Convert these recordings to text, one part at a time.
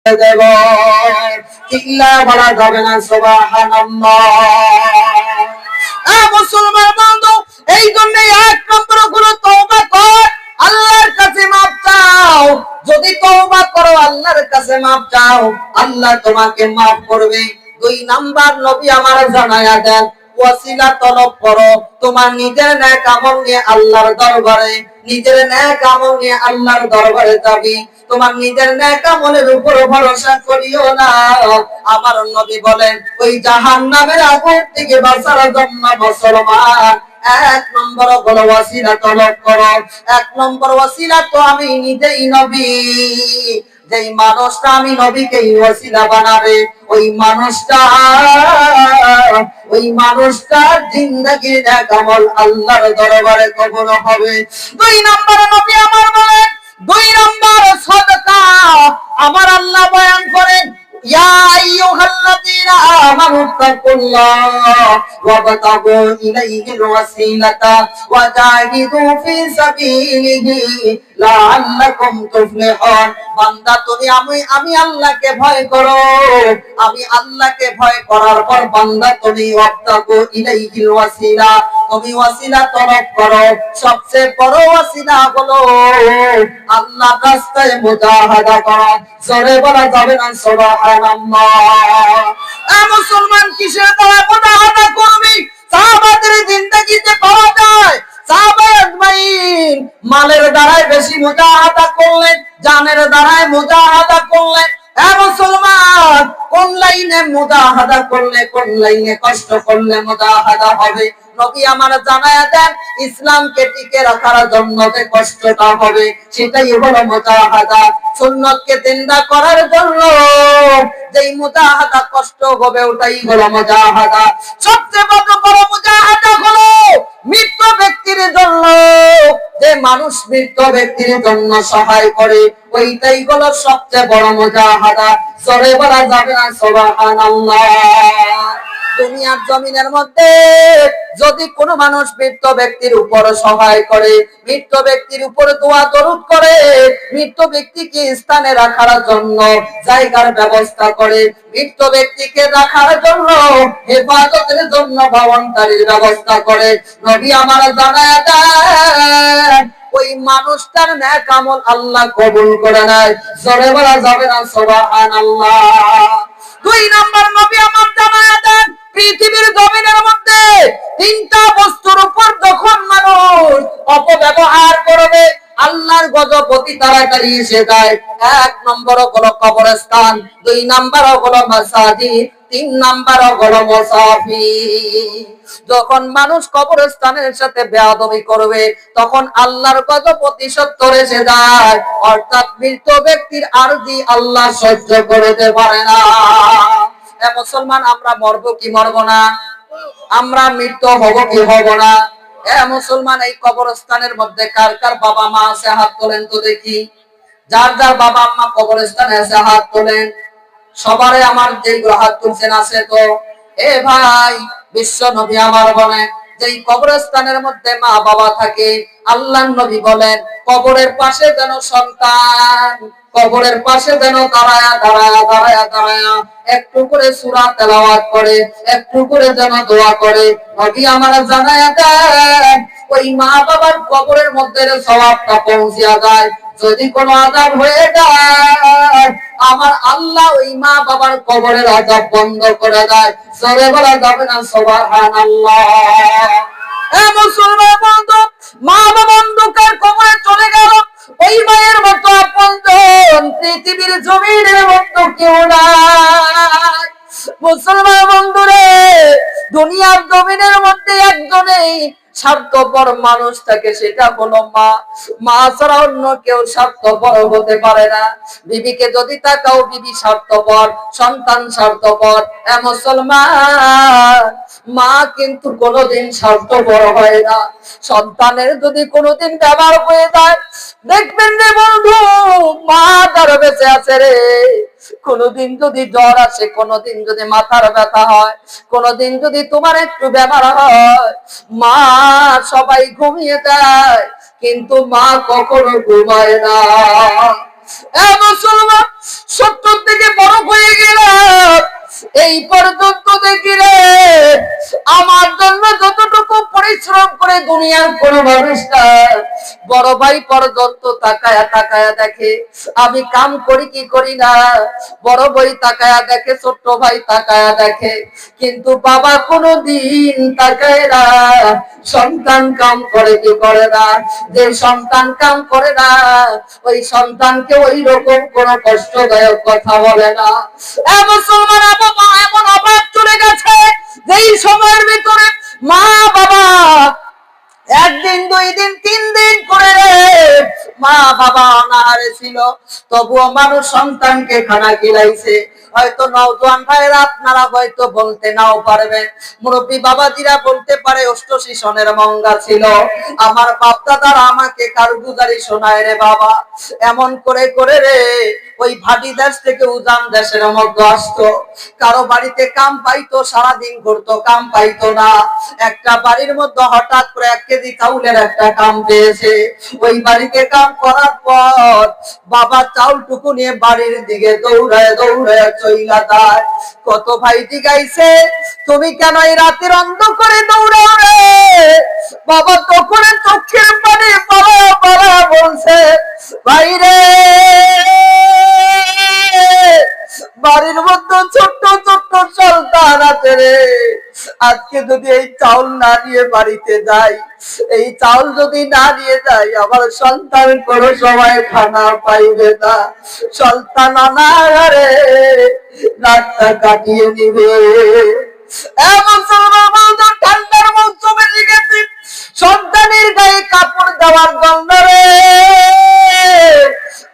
দেব চিল্লা বলা যাবে না সুবহানাল্লাহ। মুসলমান বন্ধু, এই জন্য এক নম্বর হলো তওবা কর, আল্লাহর কাছে মাফ চাও। যদি তওবা করো আল্লাহর কাছে মাফ চাও, আল্লাহ তোমাকে মাফ করবে। দুই নাম্বার নবী আমার জানায়া দেন, ওয়াসিলা তলব করো। তোমার নিজের নেক আমল নিয়ে আল্লাহর দরবারে, নিজের নেক আমল নিয়ে আল্লাহর দরবারে যাবি। তোমার নিজের নেক আমলের উপর ভরসা করিও না। আমার নবী বলেন, ওই জাহান্নামের আগুন থেকে বাঁচার জন্য মুসলমান এক নম্বর হলো ওয়াসিলা তলব করো। এক নম্বর ওয়াসিলা তো আমি নিজেই নবী। যেই মানুষটা আমি নবীকে ওয়াসিলা বানাবে, ওই মানুষটার জিন্দেগির নেক আমল আল্লাহর দরবারে কবুল হবে। দুই নম্বর নবী আমার বলেন, দুই নম্বর সাদকা। আমার আল্লাহ বয়ান করেন, ইয়া আইয়ুহাল্লাযীনা আমানু তাকুল্লাহ ওয়াবতাগু ইলাইহিল ওয়াসিলাতা ওয়া জাহিদু ফি সাবিলিহি লাআল্লাকুম তুফলিহুন। বান্দা তুমি আমি আল্লাহকে ভয় করো। আমি আল্লাহকে ভয় করার পর বান্দা তুমি ওয়াবতাগু ইলাইহিল ওয়াসিলা, তুমি ওয়াসিলা তলব করো। সবচেয়ে বড় ওয়াসিলা হলো আল্লাহর রাস্তায় মুজাহাদা করা। জোরে বলা যাবে না সুবহানাল্লাহ। মুসলমান কিসের দ্বারা মুজাহাদা করবি? সাহাবাদের জিন্দেগিতে পাওয়া যায়। মালের দ্বারাই বেশি মুজাহাদা করলেন, জানের দ্বারাই মুজাহাদা করলেন। মুসলমান কোন লাইনে মুজাহাদা করলে, কোন লাইনে কষ্ট করলে মুজাহাদা হবে? নবী আমার জানায়া দেন, ইসলামকে টিকে রাখার জন্য যে কষ্টটা হবে সেটাই হলো মুজাহাদা। সুন্নতকে জিন্দা করার জন্য যেই মুজাহাদা কষ্ট হবে ওটাই হলো মুজাহাদা। সবচেয়ে বড় মুজাহাদা হলো মৃত ব্যক্তির জন্য। যে মানুষ মৃত ব্যক্তির জন্য সহায় করে ওইটাই হলো সবচেয়ে বড় মুজাহাদা। জোরে বলা যাবে না সুবহানাল্লাহ। দুনিয়ার জমিনের মধ্যে যদি কোনো মানুষ মৃত ব্যক্তির উপর সহায় করে, মৃত ব্যক্তির উপর দোয়া দরুদ করে, মৃত ব্যক্তিকে স্থানে রাখার জন্য জায়গার ব্যবস্থা করে, মৃত ব্যক্তিকে রাখার জন্য হেফাজতের জন্য ভবনটারির ব্যবস্থা করে, নবী আমার জানায়া দেন ওই মানুষটার নেক আমল আল্লাহ কবুল করে নেয়। জোরে বলা যাবে না সুবহানাল্লাহ। দুই নম্বর নবী আমার জানায়া দেন, পৃথিবীর জমিনের মধ্যে তিনটা বস্তুর উপর যখন মানুষ অপব্যবহার করবে আল্লাহর গজব অতি তাড়াতাড়ি এসে যায়। এক নম্বর হলো কবরস্থান, দুই নম্বর হলো মাসাজিদ, তিন নাম্বার হলো মুসাফির। যখন মানুষ কবরস্থানের সাথে বেয়াদবি করবে তখন আল্লাহর গজব অতি সত্বর এসে যায়। অর্থাৎ মৃত ব্যক্তির আরজি আল্লাহ সহ্য করতে পারে না। মুসলমান আমরা মরবো কি মরবো না? আমরা মৃত্যু হব কি হব না? মুসলমান এই কবরস্থানের মধ্যে কার কার বাবা মা আছে হাত তোলেন তো দেখি। যার যার বাবা মা কবরস্থানে আছে হাত তোলেন। সবারে আমার যেগুলো হাত তুলছেন আছে তো? ভাই, বিশ্ব নবী আমার বলেন যেই কবরস্থানের মধ্যে মা বাবা থাকে, আল্লাহর নবী বলেন কবরের পাশে যেন সন্তান, কবরের পাশে যেন দাঁড়ায়া দাঁড়ায়া দাঁড়ায়া দাঁড়ায়া একটু করে সূরা তেলাওয়াত করে, একটু করে যেন দোয়া করে। নবী আমার জানায়া দেন ওই মা বাবার কবরের মধ্যে সওয়াবটা পৌঁছিয়া যায়। যদি কোনো আযাব হয়ে যায় আমার আল্লাহ ওই মা বাবার কবরের আযাব বন্ধ করে দেয়। জোরে বলা যাবে না সুবহানাল্লাহ। মুসলমান বন্ধু, মা বাবা অন্ধকার কবরে চলে গেল, ওই মায়ের মতো আপনজন পৃথিবীর জমিনের মতো কেউ নাই। মুসলমান বন্ধুরে, দুনিয়ার জমিনের মধ্যে একজনেই স্বার্থপর মানুষ থাকে, সেটা হলো মা। মা ছাড়া অন্য কেউ স্বার্থপর হতে পারে না। বিবিকে যদি তাকাও, বিবি স্বার্থপর, সন্তান স্বার্থপর। মুসলমান, মা কিন্তু কোনোদিন স্বার্থপর হয় না। সন্তানের যদি কোনোদিন ব্যবহার হয়ে যায় দেখবেন রে বন্ধু, মা তার বেঁচে আছে রে। কোনোদিন যদি জ্বর আসে, কোনোদিন যদি মাথার ব্যথা হয়, কোনোদিন যদি তোমার একটু ব্যবহার হয়, মা সবাই ঘুমিয়ে যায় কিন্তু মা কখনো ঘুমায় না। মুসলমান, 70 থেকে এই পর্যন্ত দেখি রে আমার জন্য যতটুকু পরিশ্রম করে দুনিয়ার কোন মানুষটা বড় ভাই পর্যন্ত তাকায়া তাকায়া দেখে আমি কাম করি কি করি না, বড় ভাই তাকায়া দেখে, ছোট্ট ভাই তাকায়া দেখে, কিন্তু বাবা কোনদিন তাকায় না সন্তান কাম করে কি করে না। যে সন্তান কাম করে না ওই সন্তানকে ওই রকম কোন কষ্টদায়ক কথা বলে না। মুসলমান এমন অভাব চলে গেছে যেই সময়ের ভিতরে মা বাবা একদিন দুই দিন তিন দিন করে মা বাবা অনাহারে ছিল, তবুও মানুষ সন্তানকে খানা খিলাইছে। হয়তো নওজোয়ান ভাইরা আপনারা হয়তো বলতে নাও পারবেন, মুরব্বী বাবাজিরা বলতে পারে অষ্টশী সনের মঙ্গা ছিল। আমার বাপ দাদারা আমাকে কারগুজারি শোনায় রে বাবা, এমন করে করে রে ওই ভাটি দেশ থেকে উজান দেশের মধ্যে আসতো, কারো বাড়িতে কাম পাইতো, সারাদিন ঘুরতো, কাম পাইতো না। একটা বাড়ির মধ্যে হঠাৎ করে 1 কেজি চাউলের একটা কাম পেয়েছে। ওই বাড়িতে কাম করার পর বাবা চাউলটুকু নিয়ে বাড়ির দিকে দৌড়ায় দৌড়ায় চইলা যায়। কত ভাই জিগাইছে তুমি কেন এই রাতের অন্ধকারে দৌড়াও রে? বাবা তখন চোখের পানি পালা পালা বলছে ভাই রে বাড়ির মধ্যে ছোট্ট ছোট্ট সন্তান আছে রে, আজকে যদি এই চাউল না নিয়ে বাড়িতে যাই, এই চাউল যদি না নিয়ে যাই আমার সন্তান কোনো সময় খানা পাইবে না, সন্তান অনাহারে রাতটা কাটিয়ে নিবে। ঠান্ডার মৌসুমে লিখেছি সন্তানের গায়ে কাপড় দেওয়ার গন্ধ রে।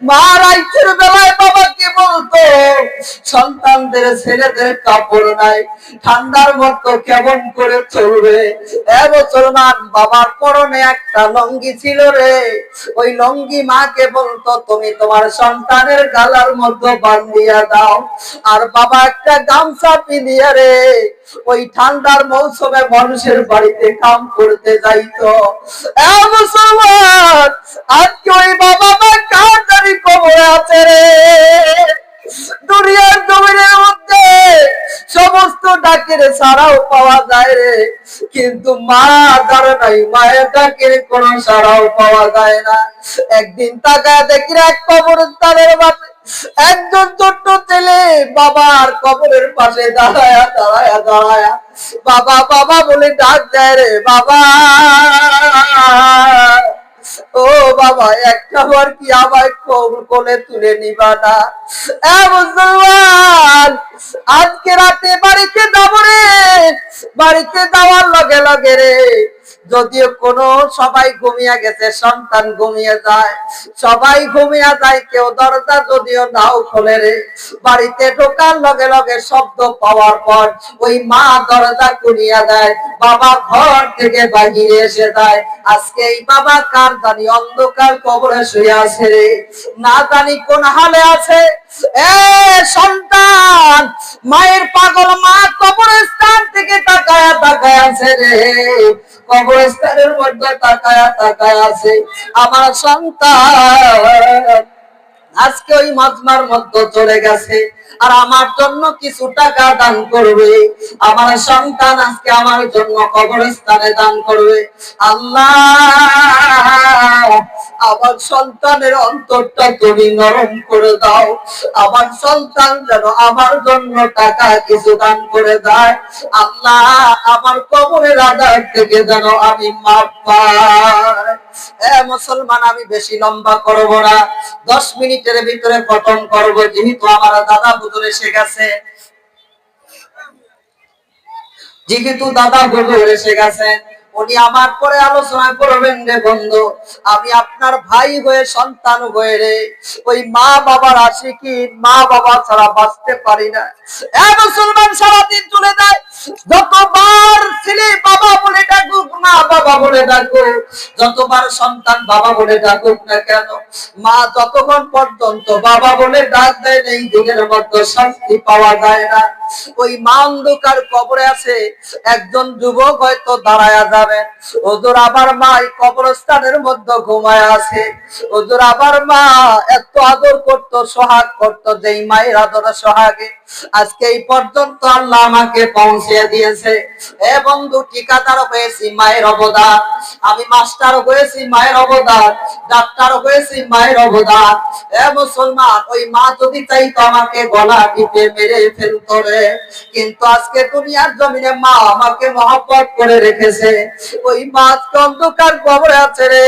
মা রাইতের বেলায় বাবাকে বলতো সন্তানদের ছেলেদের কাপড় নাই, ঠান্ডার মতো কেমন করে চলবে। মুসলমান বাবার পরনে একটা লঙ্গি ছিল রে, ওই লঙ্গি মাকে বলতো তুমি তোমার সন্তানের গালার মধ্যে বান্ধিয়া দাও। আর বাবা একটা গামছা পিঁধিয়ে রে ওই ঠান্ডার মৌসুমে মানুষের বাড়িতে কাম করতে যাইতো। মুসলমান আজকে ওই বাবা মা কার জানি কবরে আছে রে। দুনিয়ার জমিনের মধ্যে সমস্ত ডাকের সারাও পাওয়া যায় রে, কিন্তু মা যার নাই মায়ের ডাকের কোন সারাও পাওয়া যায় না। একদিন তাকায় দেখি এক কবরস্থানের মাঠে একজন ছোট্ট ছেলে বাবার কবরের পাশে দাঁড়ায়া দাঁড়ায়া দাঁড়ায়া বাবা বাবা বলে ডাক দেয় রে বাবা। ও বাবা একটা বার কি আমায় কোলে তুলে নিবা না? মুসলমান আজকে রাতে বাড়িতে যাবো রে, বাড়িতে যাওয়ার লগে লগে রে যদিও কোনো সবাই ঘুমিয়ে গেছে, সন্তান ঘুমিয়ে যায়, সবাই ঘুমিয়ে যায়, কেউ দরজা যদিও নাও খোলে রে, বাড়িতে ঢোকার লগে লগে শব্দ পাওয়ার পর ওই মা দরজা খুলিয়া দেয়, বাবা ঘর থেকে বাহিরে এসে যায়। আজকে এই বাবা কার জানি অন্ধকার কবরে শুয়ে আছে রে, না জানি কোন হালে আছে। সন্তান মায়ের পাগল মা কবরস্থান থেকে তাকায়া তাকায় আছে রে, কবরস্থানের মধ্যে তাকায়া তাকায় আছে আমার সন্তান আজকে ওই মাজমার মধ্যে চলে গেছে, আর আমার জন্য কিছু টাকা দান করবে, আমার সন্তান আজকে আমার জন্য কবরস্থানে দান করবে। আল্লাহ আমার সন্তানের অন্তরটা তুমি নরম করে দাও, আমার সন্তান যেন আমার জন্য টাকা কিছু দান করে দেয়। আল্লাহ আমার কবরের আযাব থেকে যেন আমি মাফ পাই। মুসলমান আমি বেশি লম্বা করব না, 10 মিনিটের ভিতরে খতম করব, যেহেতু আমার দাদা হুজুর এসে গেছে, যেহেতু দাদা হুজুর এসে গেছেন উনি আমার পরে আলোচনা করবেন রে বন্ধু। আমি আপনার ভাই হয়ে সন্তান হয়ে রে ওই মা বাবার আশিকি, মা বাবা ছাড়া বাঁচতে পারি না। মুসলমান সারাদিন চলে যায়, যতবার ছেলে বাবা বলে ডাকুক, মা বাবা বলে ডাকুক, যতবার সন্তান বাবা বলে ডাকুক না কেন, মা যতক্ষণ পর্যন্ত বাবা বলে ডাক দেয় এই দিনের মধ্যে শান্তি পাওয়া যায় না। ওই মা অন্ধকার কবরে আছে, একজন যুবক হয়তো দাঁড়ায়া যাবে, হুজুর আবার মা এই কবরস্থানের মধ্যে ঘুমায় আছে। হুজুর আবার মা এত আদর করতো, সোহাগ করতো, যেই মায়ের আদর সোহাগে আজকে এই পর্যন্ত আল্লাহ আমাকে পৌঁছে দিয়েছে। এ বন্ধু, ঠিকাদার হয়েছি মায়ের অবদান, আমি মাস্টার হয়েছি মায়ের অবদান, ডাক্তার হয়েছি মায়ের অবদান। এ মুসলমান, ওই মা যদি চাইতো আমাকে গলা টিপে মেরে ফেলতো রে, কিন্তু আজকে দুনিয়ার জমিনে মা আমাকে মহব্বত করে রেখেছে। ওই মা অন্ধকার কবরে আছে রে।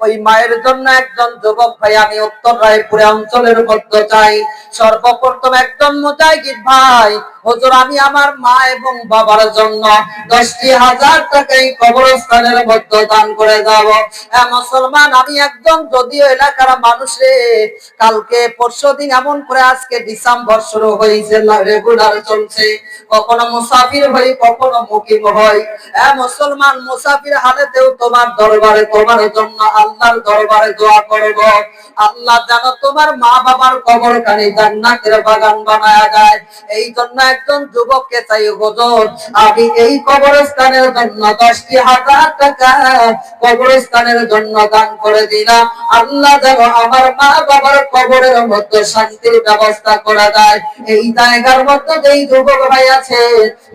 ওই মায়ের জন্য একজন যুবক ভাই আমি উত্তর রায়পুরে অঞ্চলের মধ্যে চাই, সর্বপ্রথম একজন মুজাহিদ ভাই, হুজুর আমি আমার মা এবং বাবার জন্য 10,000 টাকা এই কবরস্থানের মধ্যে দান করে যাব। মুসলমান, আমি একজন যদিও এলাকার মানুষে, কালকে পরশুদিন এমন করে আজকে ডিসেম্বর শুরু হয়েছে, রেগুলার চলছে, কখনো মুসাফির হই কখনো মুকিম হই। মুসলমান, মুসাফির হালেতেও তোমার দরবারে, তোমার জন্য আল্লাহর দরবারে দোয়া করব, আল্লাহ যেন তোমার মা বাবার কবরখানি জান্নাতের বাগান বানায়া যায়। এই জন্য একজন যুবককে চাই, হুজুর আমি এই কবরস্থানের জন্য 10,000 টাকা কবরস্থানের জন্য দান করে দিলাম, আল্লাহ যেন আমার মা বাবার কবরের মধ্যে শান্তির ব্যবস্থা করে দেয়। এই জায়গার মধ্যে যেই যুবক ভাই আছে,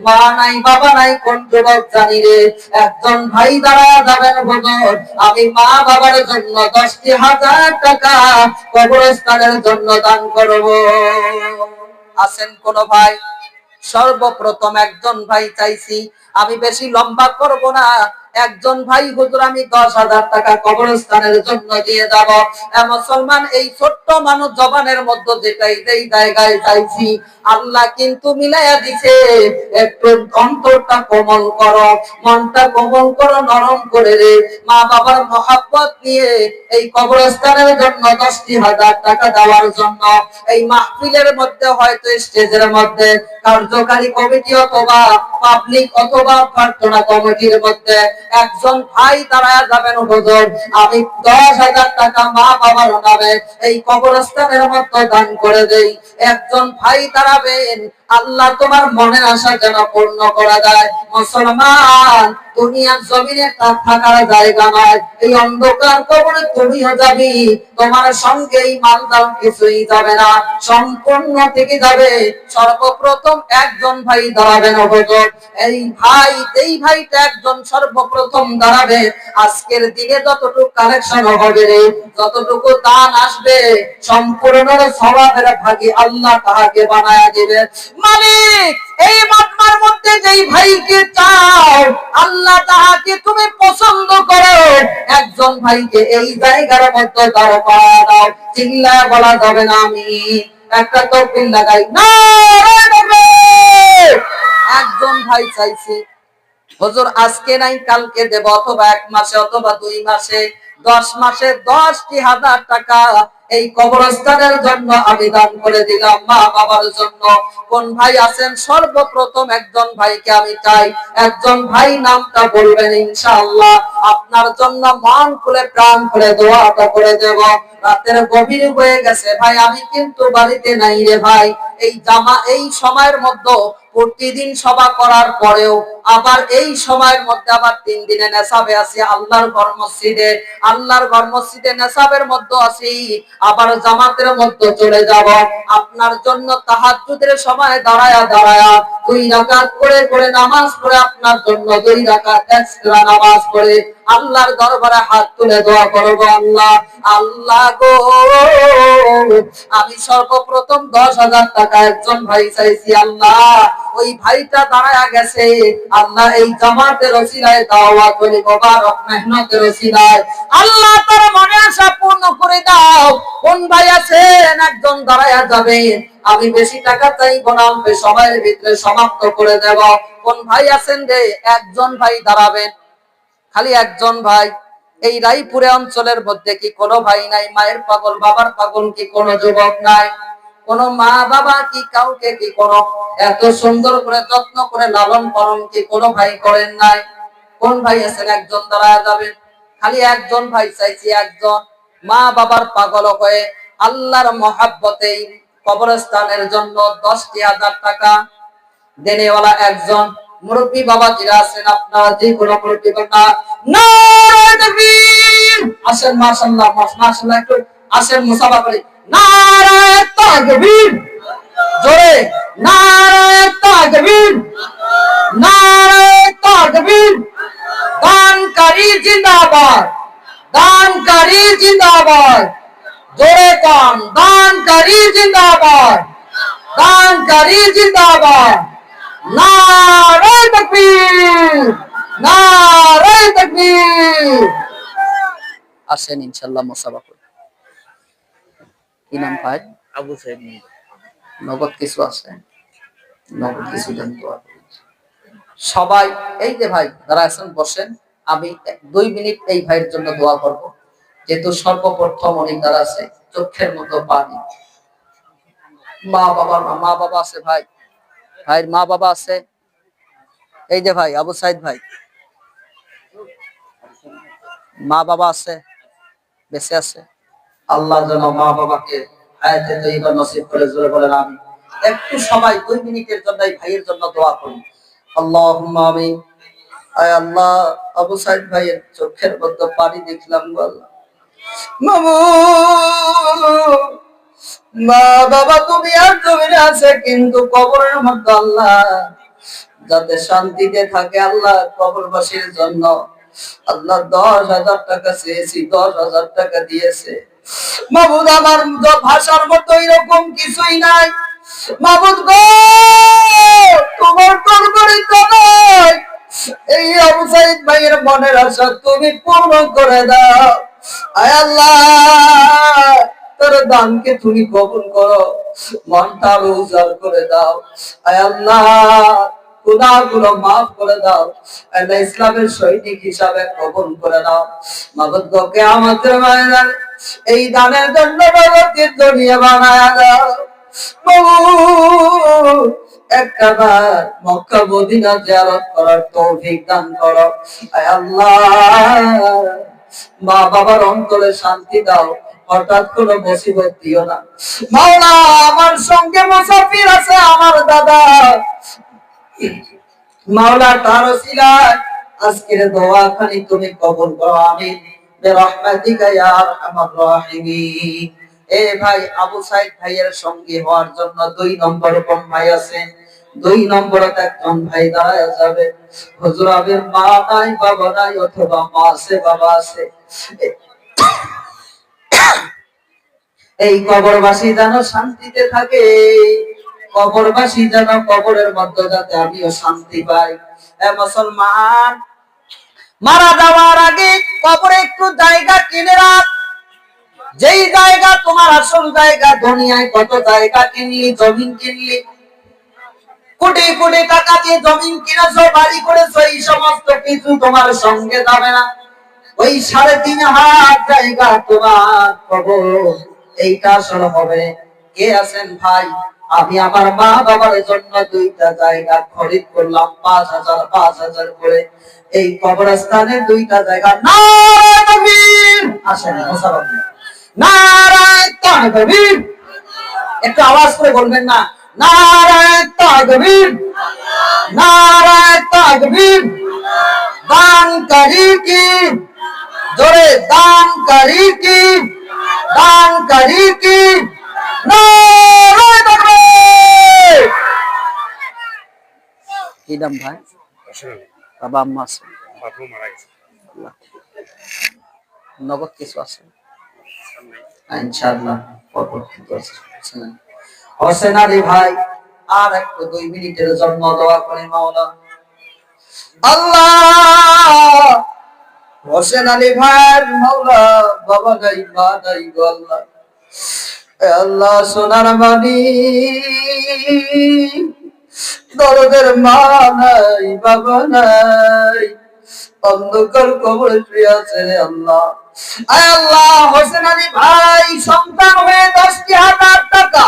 মা নাই বাবা নাই, কোন যুবক জানি রে, একজন ভাই দাঁড়ায় যাবেন, হুজুর আমি মা বাবার জন্য 10,000 টাকা কবরস্থানের জন্য দান করব। আছেন কোন ভাই? সর্বপ্রথম একজন ভাই চাইছি, আমি বেশি লম্বা করব না, একজন ভাই, হুজুর আমি 10,000 টাকা কবরস্থানের জন্য দিয়ে যাব। মুসলমান, এই ছোট্ট মানুষ জবানের মধ্যে যেটাই যেই জায়গায় চাইছি, আল্লাহ কিন্তু মিলাইয়া দিছে। একটু অন্তরটা কোমল করো, মনটা কোমল করো, নরম করে রে, মা বাবার মহব্বত নিয়ে এই কবরস্থানের জন্য 10,000 টাকা দেওয়ার জন্য এই মাহফিলের মধ্যে, হয়তো স্টেজের মধ্যে কার্যকারী কমিটি অথবা পাবলিক অথবা প্রার্থনা কমিটির মধ্যে একজন ভাই দাঁড়ায় যাবেন, হুজুর আমি 10,000 টাকা মা বাবার নামে এই কবরস্থানের মধ্যে দান করে দেই। একজন ভাই দাঁড়াবেন, আল্লাহ তোমার মনের আশা যেন পূর্ণ করা যায়। মুসলমান, দুনিয়ার জমিনে থাকার জায়গা নয়, এই অন্ধকার কবরে তুমিও যাবি, তোমার সঙ্গে এই মালদার কিছুই যাবে না, সম্পূর্ণ থেকে যাবে। সর্বপ্রথম একজন ভাই দাঁড়াবেন, হুজুর এই ভাইটা একজন সর্বপ্রথম দাঁড়াবে। আজকের দিনে যতটুকু কালেকশন হবে রে, যতটুকু দান আসবে, সম্পূর্ণ সওয়াবের ভাগী আল্লাহ তাহাকে বানায়া দিবেন। মালিক, এই মাতমার মধ্যে যেই ভাইকে চাও, আল্লাহ তাহাকে তুমি পছন্দ করো, একজন ভাইকে এই জায়গার মধ্যে দাঁড় করা দাও। চিল্লায় বলা যাবে না আমি একটা তাকবীর লাগাই না। একজন ভাই চাইছি, হুজুর আজকে নাই কালকে দেব, অথবা 1 মাসে অথবা 2 মাসে, 10 মাসে 10,000 টাকা এই কবরস্থানের জন্য আমি দান করে দিলাম, মা বাবার জন্য। কোন ভাই আছেন? সর্বপ্রথম একজন ভাইকে আমি চাই, একজন ভাই নামটা বলবেন, ইনশাআল্লাহ আপনার জন্য মন খুলে প্রাণ খুলে দোয়াটা করে দেব। রাতের গভীর হয়ে গেছে ভাই, আমি কিন্তু বাড়িতে নাই রে ভাই। এই সময়ের মধ্যে প্রতিদিন সভা করার পরেও আবার এই সময়ের মধ্যে আবার 3 দিনে নেশাবে আছি আল্লাহর ঘর মসজিদে, আল্লাহর ঘর মসজিদে নেশাবের মধ্যে আছি, আবার জামাতের মধ্যে চলে যাব। আপনার জন্য তাহাজ্জুদের সময় দাঁড়ায়া 2 রাকাত করে নামাজ পড়ে, আপনার জন্য 2 রাকাত এক্সট্রা নামাজ পড়ে আল্লাহর দরবারে হাত তুলে দোয়া করব, আল্লাহ আল্লাহ গো, আমি সর্বপ্রথম 10,000 টাকা একজন ভাই চাইছি, আল্লাহ ওই ভাইটা দাঁড়ায়া গেছে, আল্লাহ এই জামাতের ওসিলায়, দাওয়াত ওলি মোবারক মেহনতের ওসিলায় আল্লাহ তার মনে আশা পূর্ণ করে দাও। কোন ভাই আছেন? একজন দাঁড়ায়া যাবেন, আমি বেশি টাকা চাইবো না, আমি সময়ের ভিতরে সমাপ্ত করে দেব। কোন ভাই আছেন রে? একজন ভাই দাঁড়াবেন, খালি একজন ভাই। এই রায়পুরে অঞ্চলের মধ্যে কি কোনো ভাই নাই? মায়ের পাগল বাবার পাগল কি কোনো যুবক নাই? কোন মা বাবা কি কাউকে কি কোন এত সুন্দর করে যত্ন করে লালন পালন কি কোন ভাই করেন নাই? কোন ভাই আছেন? একজন দাঁড়ায় যাবেন, খালি একজন ভাই চাইছি, একজন। মা বাবার পাগল হয়ে আল্লাহর মহাব্বতে কবরস্থানের জন্য 10,000 টাকা দেনেওয়ালা একজন মুরব্বী বাবা যারা আছেন, আপনারা যে কোনো মুরব্বী বাবা নারায়ে তাকবীর আসেন, মাশাআল্লাহ মাশাআল্লাহ, একটু আসেন মুসাফা করে নারায়ে তাকবীর, জোরে নারায়ে তাকবীর, নারায়ে তাকবীর। দানকারী জিন্দাবাদ, দানকারী জিন্দাবাদ, জোরে কান দানকারী জিন্দাবাদ, দানকারী জিন্দাবাদ। নারায়ে তাকবীর, নারায়ে তাকবীর। আসেন ইনশাআল্লাহ মুসাফা করে। কি নাম ভাই? আবু সাইদ। নগদ কিছু আছে? নগদ কিছু দেন তো সবাই। এই যে ভাই যারা আছেন বসেন, আমি 2 মিনিট এই ভাইয়ের জন্য দোয়া করব, যেহেতু সর্বপ্রথম অনেক দ্বারা আছে, চোখের মতো পানি। মা বাবা আছে ভাই, ভাইয়ের মা বাবা আছে। এই যে ভাই আবু সাইদ ভাই, মা বাবা আছে, বেঁচে আছে। আল্লাহ যেন মা বাবাকে হায়াতে তৈয়বা নসিব করে, জোরে বলেন আমিন। একটু সবাই 2 মিনিটের জন্য এই ভাইয়ের জন্য দোয়া করি। আল্লাহুম্মা আমিন। আয় আল্লাহ, আবু সাইদ ভাইয়ের চোখের মধ্যে পানি দেখলাম গো আল্লাহ। মা বাবা তুমি আর জমিনে আছে, কিন্তু কবরের মধ্যে আল্লাহ যাতে শান্তিতে থাকে আল্লাহ, কবরবাসীর জন্য আল্লাহ 10,000 টাকা চেয়েছি, 10,000 টাকা দিয়েছে। মাবুদ আমার ভাষার মতো এরকম কিছুই নাই। মাবুদ গো, তোমার দরবারে কানাই এই আবু সাইদ ভাইয়ের মনের আশা তুমি পূর্ণ করে দাও। আয় আল্লাহ, তোর দানকে তুমি কবুল করো, মনটা উজাড় করে দাও। আয় আল্লাহ, গুনাহগুলো মাফ করে দাও। আল্লাহ, ইসলামের সৈনিক হিসাবে কবুল করে দাও। মাবুদ গো, কিয়ামতের ময়দানে এই দানের জন্য বরকতের দুনিয়া বানায়া দাও। মাবুদ, একবার মক্কা মদিনা জিয়ারত করার তৌফিক দান করো। আয় আল্লাহ, মা বাবার অন্তরে শান্তি দাও, হঠাৎ কোনো মুসিবত দিও না। মাওলা, আমার সঙ্গে মুসাফির আছে আমার দাদা, মাওলা তার ওসিলায় আজকের দোয়া খানি তুমি কবুল করো, আমিন বিরহমাতিকা ইয়া আরহামার রাহিমিন। এ ভাই আবু সাইদ ভাইয়ের সঙ্গী হওয়ার জন্য 2 নম্বর কোন ভাই আছে? 2 নম্বরে একজন ভাই দাঁড়ায় যাবে। হুজুর আবের মা নাই বাবা নাই, অথবা মা আছে বাবা আছে, এই কবরবাসী যেন শান্তিতে থাকে, কবরবাসী যেন কবরের মধ্যে যাতে আমিও শান্তি পাই। এ মুসলমান, মারা যাওয়ার আগে কবরে একটু জায়গা কিনে রাখ। যেই জায়গা তোমার আসল জায়গা, দুনিয়ায় কত জায়গা কিনলি, জমিন কিনলি, কোটি কোটি টাকা দিয়ে জমিন কিনেছো, বাড়ি করেছো, এই সমস্ত কিছু তোমার সঙ্গে যাবে না। ওই 3.5 হাত জায়গা তোমার কবর, এইটা আসলে হবে। কে আছেন ভাই? আমি আমার মা বাবার জন্য 2টা জায়গা খরিদ করলাম 5,000 করে। এই কবরস্থানে 2টা জায়গা। নারায়ে তাকবীর, আসেন মুসাফা করে নারায়ে তাকবীর। একটু আওয়াজ করে বলবেন না, নারায়ে তাকবীর, নারায়ে তাকবীর। দানকারী কি, জোরে দানকারী কি, দানকারী কি, নারায়ে তাকবীর। কি নাম ভাই? বাবা আম্মা আছে? বাবা মারা গেছে। নগদ কিছু আছে? ইনশাআল্লাহ পরবর্তীতে আছে। হোসেন আলী ভাই, আর একটু 2 মিনিটের জন্য দোয়া করি মাওলা। আল্লাহ, হোসেন আলী ভাই মাওলা, বাবা নাই মা নাই গো আল্লাহ। এ আল্লাহ, সোনার মানি, দরদের মা নাই বাবা নাই, অন্ধকার কবরে শুয়ে আছে রে আল্লাহ। আয় আল্লাহ, হোসেন আলী ভাই সন্তান হয়ে 10,000 টাকা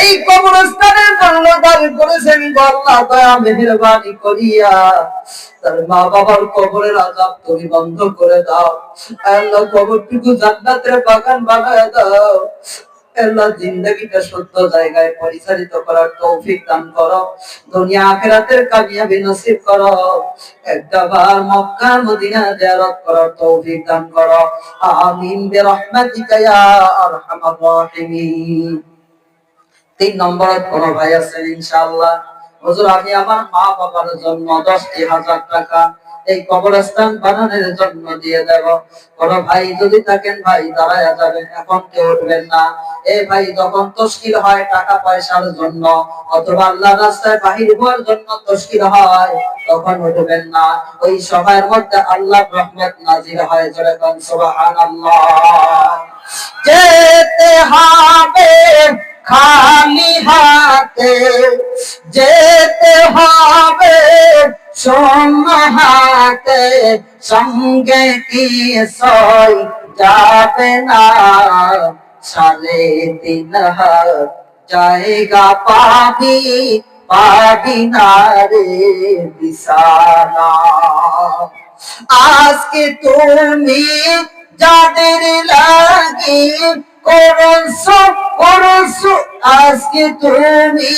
এই কবরস্থানের জন্য দান করেছেন গো আল্লাহ। দয়া মেহেরবানি করিয়া তার মা বাবার কবরের আযাব তুমি বন্ধ করে দাও। আয় আল্লাহ, কবরটুকু জান্নাতের বাগান বানায় দাও। আল্লাহ জিন্দেগিটা সত্য জায়গায় পরিচালিত করার তৌফিক দান করো, দুনিয়া আখিরাতের কামিয়াবি নসিব করো, একবার মক্কা মদিনা জিয়ারত করার তৌফিক দান করো। আমিন বিরহমাতিকা ইয়া আরহামার রাহিমিন। 3 নম্বর কোন ভাই আছেন ইনশাআল্লাহ? হুজুর আমি আমার মা বাবার জন্য 10,000 টাকা এই কবরস্থান বানানোর জন্য দিয়ে দেব। কোন ভাই যদি থাকেন ভাই দাঁড়ায়া যাবেন, এখন কেউ উঠবেন না। এই ভাই যখন তশকিল হয় টাকা পয়সার জন্য অথবা আল্লাহর রাস্তায় বাহির হওয়ার জন্য তশকিল হয়, তখন উঠবেন না। ওই সময়ের মধ্যে আল্লাহর রহমত নাজিল হয়, জোরে বলেন সুবহানাল্লাহ। যেতে হবে খালি হাতে, যেতে হবে শূন্য হাতে, সঙ্গে কি সই যাবে না, 3.5 জায়গা পাবি, পাবি না রে বিছানা। আজকে তুমি যাদের লাগি করছো করছো, আজকে তুমি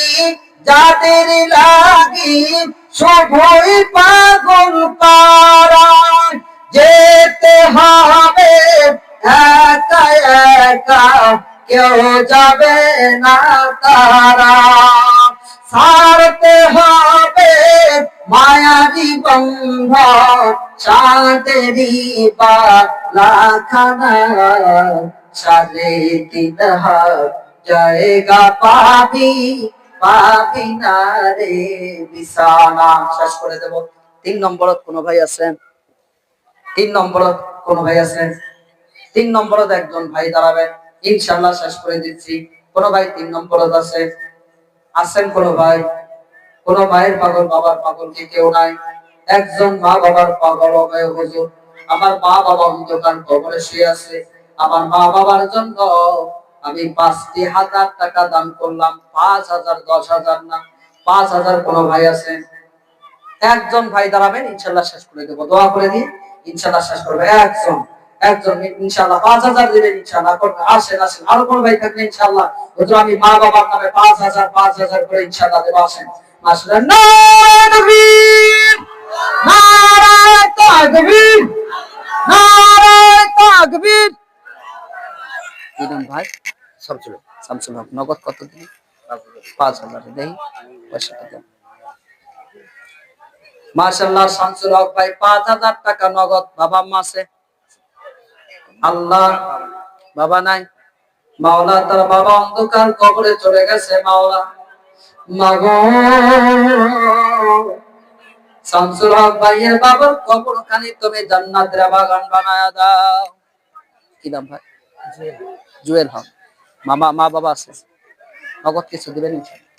যাদের লাগি সবই পাগল পারা, যেতে হবে একা একা, কেউ যাবে না তারা। ছাড়তে হবে মায়াবী বন্ধ, শান্তিরি বালাখানা, 3.5 জায়গা পাবি, পাবি না রে বিছানা। শেষ করে দেব। 3 নম্বরত কোন ভাই আছেন? 3 নম্বরত কোন ভাই আছেন? 3 নম্বরত একজন ভাই দাঁড়াবেন, ইনশাআল্লাহ শেষ করে দিচ্ছি। কোন ভাই 3 নম্বরত আছে? আছেন কোন ভাই? কোন মায়ের পাগল বাবার পাগল কি কেউ নাই? একজন মা বাবার পাগল হবে হুজুর, আমার মা বাবা অন্ধকার কবরে শুয়ে আছে, আমার মা বাবার জন্য আমি 5,000 টাকা দান করলাম। 5,000, 10,000 না, 5,000। কোন ভাই আছে? একজন ভাই দাঁড়াবেন, ইনশাআল্লাহ শেষ করে দেব। দোয়া করে দিই, ইনশাআল্লাহ শেষ করবে। একজন ইনশাআল্লাহ 5,000 দিবেন ইনশাআল্লাহ। আসেন আসেন, আর কোন ভাই থাকলে ইনশাআল্লাহ হুজুর আমি মা বাবার নামে 5,000 করে ইনশাআল্লাহ দেব। আসেন মাশাআল্লাহ। নারায়ে তাকবীর, নারায়ে তাকবীর, নারায়ে তাকবীর। দিবেন ভাই শামসুল হক নগদ কত দিন? 5,000 দেই, পয়সাটা দেন। মাশাআল্লাহ শামসুল হক ভাই 5,000 টাকা নগদ। বাবা মা আছে? আল্লাহ বাবা নাই। মাওলা তার বাবা অন্ধকার কবরে চলে গেছে, মাওলা মাগো শামসুল হক ভাইয়ের বাবার কবরখানি তুমি জান্নাতের বাগান বানায়া দাও। কি নাম ভাই? জুয়েল হক। মা বাবা আছে? নগদ কিছু দিবেন ইনশাআল্লাহ।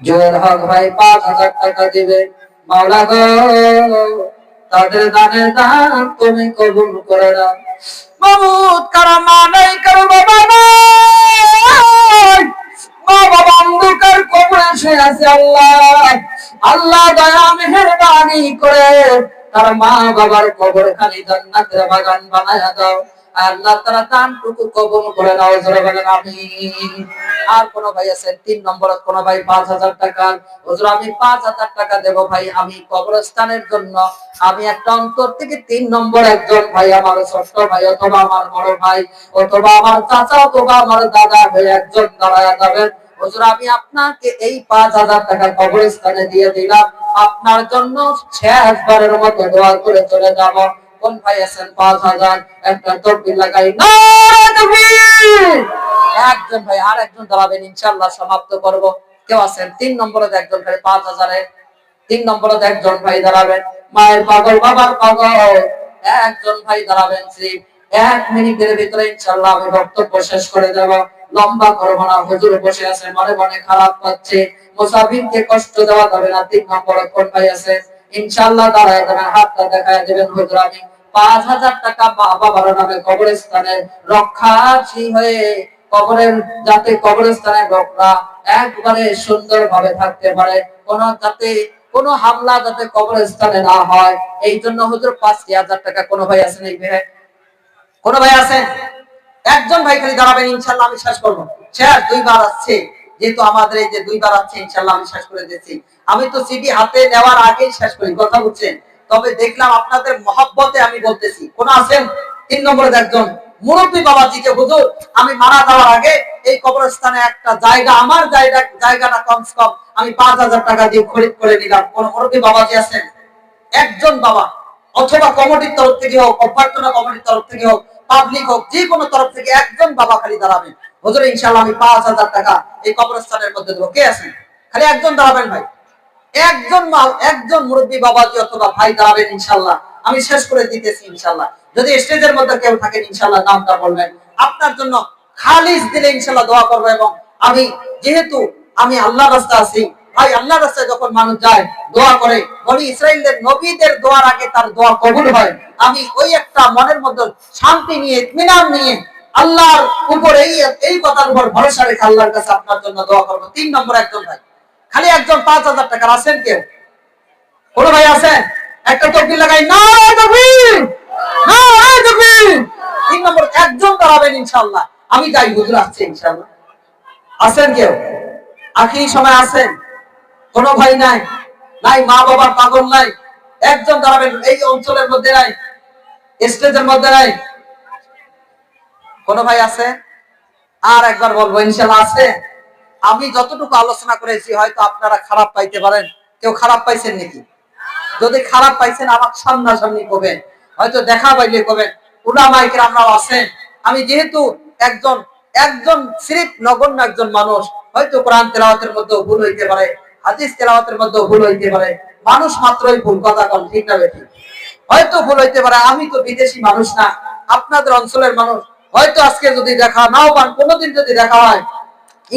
জুয়েল হক ভাই 5,000 টাকা দিবে। মাওলা গো তাদের দানের দান তুমি কবুল করে নাও। মাবুদ কারো মা নাই, কারো বাবা নাই, মা বাবা অন্ধকার কবরে শুয়ে আছে, আল্লাহ আল্লাহ দয়া মেহেরবানি করে তার মা বাবার কবরখানি জান্নাতের বাগান বানায়া দাও। আল্লাহ তাআলা দানটুকু কবুল করে নাও, জোরে বলেন আমিন। আর কোন ভাই আছেন? 3 নম্বর কোন ভাই 5,000 টাকা? হুজুর আমি 5,000 টাকা দেব ভাই, আমি কবরস্থানের জন্য। আমি একটা অন্তর থেকে 3 নম্বর একজন ভাই, আমার ছোট ভাই অথবা আমার বড় ভাই অথবা আমার চাচা অথবা আমার দাদা ভাই একজন দাঁড়ায়া যাবেন। হুজুর আমি আপনাকে এই 5,000 টাকা কবরস্থানে দিয়ে দিলাম, আপনার জন্য শেষবারের মতো দোয়া করে চলে যাব। কোন ভাই আছেন? 5,000 একটা তাকবীর লাগাই, নারায়ে তাকবীর। একজন ভাই, আর একজন দাঁড়াবেন, ইনশাআল্লাহ সমাপ্ত করব। কেউ আছেন? 3 নম্বরে একজন ভাই 5,000 এর 3 নম্বরে একজন ভাই দাঁড়াবেন, মায়ের পাগল বাবার পাগল একজন ভাই দাঁড়াবেন। 1 মিনিটের ভিতরে ইনশাআল্লাহ আমি বক্তব্য শেষ করে দেব। লম্বা করব না, হুজুর বসে আছে, মনে মনে খারাপ পাচ্ছে, মুসাফিরকে কষ্ট দেওয়া যাবে না। 3 নম্বরে কোন ভাই আছে? ইনশাআল্লাহ দাঁড়ায় যাবেন, হাতটা দেখায় দিবেন। হুজুর আমি 5,000 টাকা বাবার নামে কবরস্থানে রক্ষার্থী হয়ে কবরের, যাতে কবরস্থানের লোকরা একবারে সুন্দর ভাবে থাকতে পারে, কোন যাতে কোনো হামলা যাতে কবরস্থানে না হয়, এই জন্য হুজুর 5,000 টাকা। কোন ভাই আছেন? এই ভাই কোন ভাই আছেন? একজন ভাই খালি দাঁড়াবেন, ইনশাআল্লাহ আমি শেষ করবো। শেষ দুইবার আসছে, যেহেতু আমাদের এই যে দুইবার আসছে, ইনশাআল্লাহ আমি শেষ করে দিচ্ছি। আমি তো সিডি হাতে নেওয়ার আগেই শেষ করি, কথা বুঝছেন? তবে দেখলাম আপনাদের মহব্বতে আমি বলতেছি। কোন আছেন 3 নম্বরের একজন মুরব্বী বাবাজিকে, হুজুর আমি মারা যাওয়ার আগে এই কবরস্থানে একটা জায়গা, আমার জায়গাটা কমসে কম আমি 5,000 টাকা দিয়ে খরিদ করে নিলাম। কোন মুরব্বী বাবাজি আছেন? একজন বাবা, অথবা কমিটির তরফ থেকে হোক, অভ্যর্থনা কমিটির তরফ থেকে হোক, পাবলিক হোক, যে কোনো তরফ থেকে একজন বাবা খালি দাঁড়াবেন, হুজুর ইনশাআল্লাহ আমি 5,000 টাকা এই কবরস্থানের মধ্যে দেবো। কে আছেন? খালি একজন দাঁড়াবেন ভাই, একজন মুরব্বী বাবাজি অথবা ভাই দাঁড়াবেন, ইনশাআল্লাহ আমি শেষ করে দিতেছি। ইনশাআল্লাহ যদি স্টেজের মধ্যে কেউ থাকেন, ইনশাআল্লাহ নামটা বলবেন, আপনার জন্য খালিস দিলে ইনশাআল্লাহ দোয়া করবো। এবং আমি যেহেতু আমি আল্লাহর রাস্তায় আছি ভাই, আল্লাহর রাস্তায় যখন মানুষ যায় দোয়া করে, বনি ইসরাইলের নবীদের দোয়ার আগে তার দোয়া কবুল হয়। আমি ওই একটা মনের মধ্যে শান্তি নিয়ে, ইতমিনান নিয়ে, আল্লাহর উপর এই কথার উপর ভরসা রেখে আল্লাহর কাছে আপনার জন্য দোয়া করবো। 3 নম্বর একজন ভাই, খালি একজন 5,000 টাকা আছেন কেউ? কোন ভাই আছেন? একটা তাকবীর লাগাই, নারে তাকবীর, নারে তাকবীর। 3 নম্বর একজন দাঁড়াবেন, ইনশাআল্লাহ আমি যাই, হুজুর আসছে ইনশাআল্লাহ। আছেন কেউ? আখি সময় আছেন? কোন ভাই নাই? নাই মা বাবার পাগল নাই? একজন দাঁড়াবেন, এই অঞ্চলের মধ্যে নাই, স্টেজের মধ্যে নাই? কোন ভাই আছে? আর একবার বলবো, ইনশাআল্লাহ আছে। আমি যতটুকু আলোচনা করেছি হয়তো আপনারা খারাপ পাইতে পারেন। কেউ খারাপ পাইছেন নাকি? যদি খারাপ পাইছেন আমার সামনাসামনি করবেন, হয়তো দেখা পাইলে করবেন। উলামায়ে কেরামরাও আছেন। আমি যেহেতু একজন একজন সিরিফ নগণ্য একজন মানুষ, হয়তো কোরআন তেলাওয়াতের মধ্যে ভুল হইতে পারে, হাদিস তেলাওয়াতের মধ্যে ভুল হইতে পারে। মানুষ মাত্রই ভুল, কথা কম, ঠিক না বেঠিক? হয়তো ভুল হইতে পারে। আমি তো বিদেশি মানুষ না, আপনাদের অঞ্চলের মানুষ। হয়তো আজকে যদি দেখা নাও পান, কোনোদিন যদি দেখা হয়,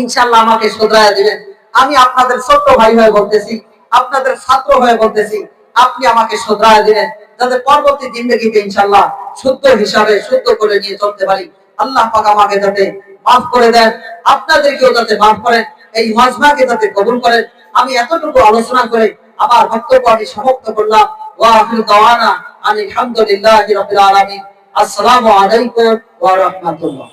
ইনশাআল্লাহ আমাকে শুধরায়া দিবেন। আমি আপনাদের ছোট ভাই হয়ে বলতেছি, আপনাদের ছাত্র হয়ে বলতেছি, আপনি আমাকে শুধরায়া দিবেন, যাতে পরবর্তী জিন্দেগিতে ইনশাআল্লাহ শুদ্ধ হিসাবে শুদ্ধ করে নিয়ে চলতে পারি। আল্লাহ পাক আমাকে যাতে মাফ করে দেন, আপনাদেরকেও যাতে মাফ করেন, এই মাজমাকে যাতে কবুল করেন। আমি এতটুকু আলোচনা করে আমার বক্তব্য আমি সমাপ্ত করলাম। ওয়া আখিরু দাওয়ানা আলহামদুলিল্লাহি রাব্বিল আলামিন। আসসালামু আলাইকুম ওয়া রাহমাতুল্লাহ।